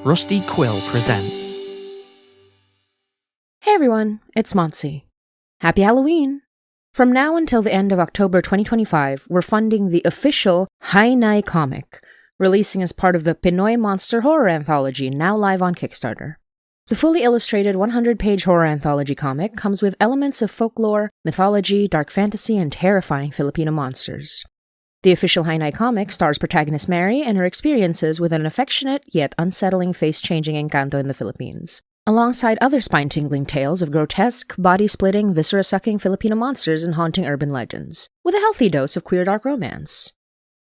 Rusty Quill presents. Hey everyone, it's Monsi. Happy Halloween! From now until the end of October 2025, we're funding the official Hainai comic, releasing as part of the Pinoy Monster Horror Anthology, now live on Kickstarter. The fully illustrated 100-page horror anthology comic comes with elements of folklore, mythology, dark fantasy, and terrifying Filipino monsters. The official Hainai comic stars protagonist Mary and her experiences with an affectionate yet unsettling face-changing Encanto in the Philippines, alongside other spine-tingling tales of grotesque, body-splitting, viscera-sucking Filipino monsters and haunting urban legends, with a healthy dose of queer dark romance.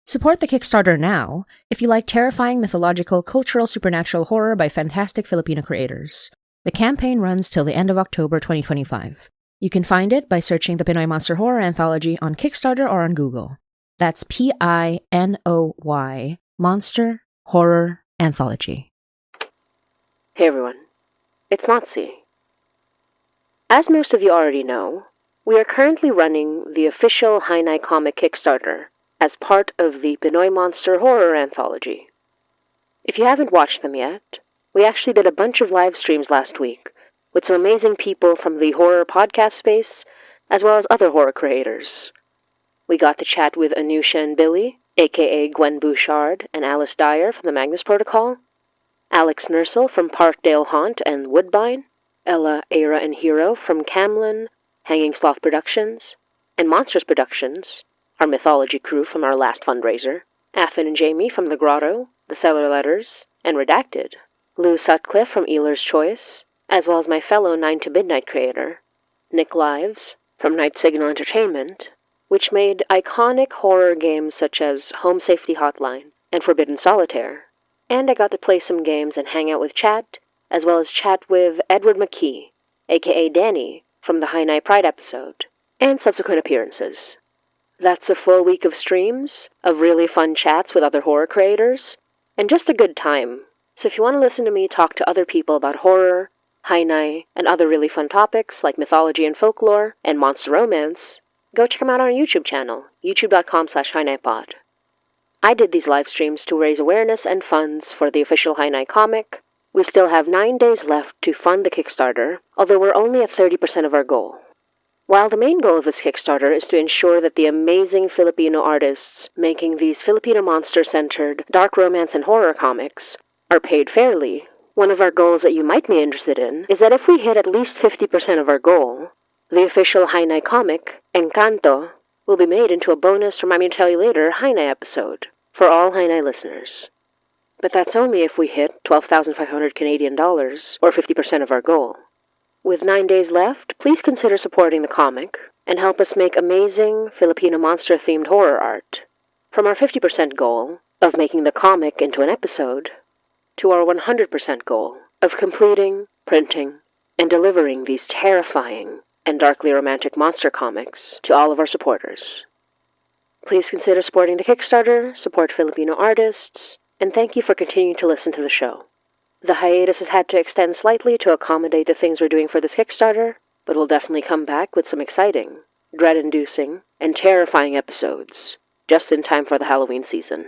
Support the Kickstarter now if you like terrifying mythological, cultural, supernatural horror by fantastic Filipino creators. The campaign runs till the end of October 2025. You can find it by searching the Pinoy Monster Horror Anthology on Kickstarter or on Google. That's Pinoy Monster Horror Anthology. Hey everyone, it's Monsi. As most of you already know, we are currently running the official Hainai comic Kickstarter as part of the Pinoy Monster Horror Anthology. If you haven't watched them yet, we actually did a bunch of live streams last week with some amazing people from the horror podcast space, as well as other horror creators. We got to chat with Anusha and Billy, aka Gwen Bouchard and Alice Dyer from the Magnus Protocol, Alex Nursel from Parkdale Haunt and Woodbine, Ella, Aira, and Hero from Camlin, Hanging Sloth Productions, and Monsters Productions, our mythology crew from our last fundraiser, Athen and Jamie from The Grotto, The Cellar Letters, and Redacted, Lou Sutcliffe from Ealer's Choice, as well as my fellow 9 to Midnight creator, Nick Lives from Night Signal Entertainment, which made iconic horror games such as Home Safety Hotline and Forbidden Solitaire. And I got to play some games and hang out with chat, as well as chat with Edward McKee, aka Danny, from the Hainai Pride episode, and subsequent appearances. That's a full week of streams, of really fun chats with other horror creators, and just a good time. So if you want to listen to me talk to other people about horror, Hainai, and other really fun topics like mythology and folklore, and monster romance, go check them out on our YouTube channel, youtube.com/HainaiPod. I did these live streams to raise awareness and funds for the official Hainai comic. We still have 9 days left to fund the Kickstarter, although we're only at 30% of our goal. While the main goal of this Kickstarter is to ensure that the amazing Filipino artists making these Filipino monster-centered dark romance and horror comics are paid fairly, one of our goals that you might be interested in is that if we hit at least 50% of our goal, the official Hainai comic, Encanto, will be made into a bonus from I'm Going to Tell You Later Hainai episode for all Hainai listeners. But that's only if we hit 12,500 Canadian dollars, or 50% of our goal. With 9 days left, please consider supporting the comic and help us make amazing Filipino monster-themed horror art. From our 50% goal of making the comic into an episode, to our 100% goal of completing, printing, and delivering these terrifying and darkly romantic monster comics to all of our supporters. Please consider supporting the Kickstarter, support Filipino artists, and thank you for continuing to listen to the show. The hiatus has had to extend slightly to accommodate the things we're doing for this Kickstarter, but we'll definitely come back with some exciting, dread-inducing, and terrifying episodes, just in time for the Halloween season.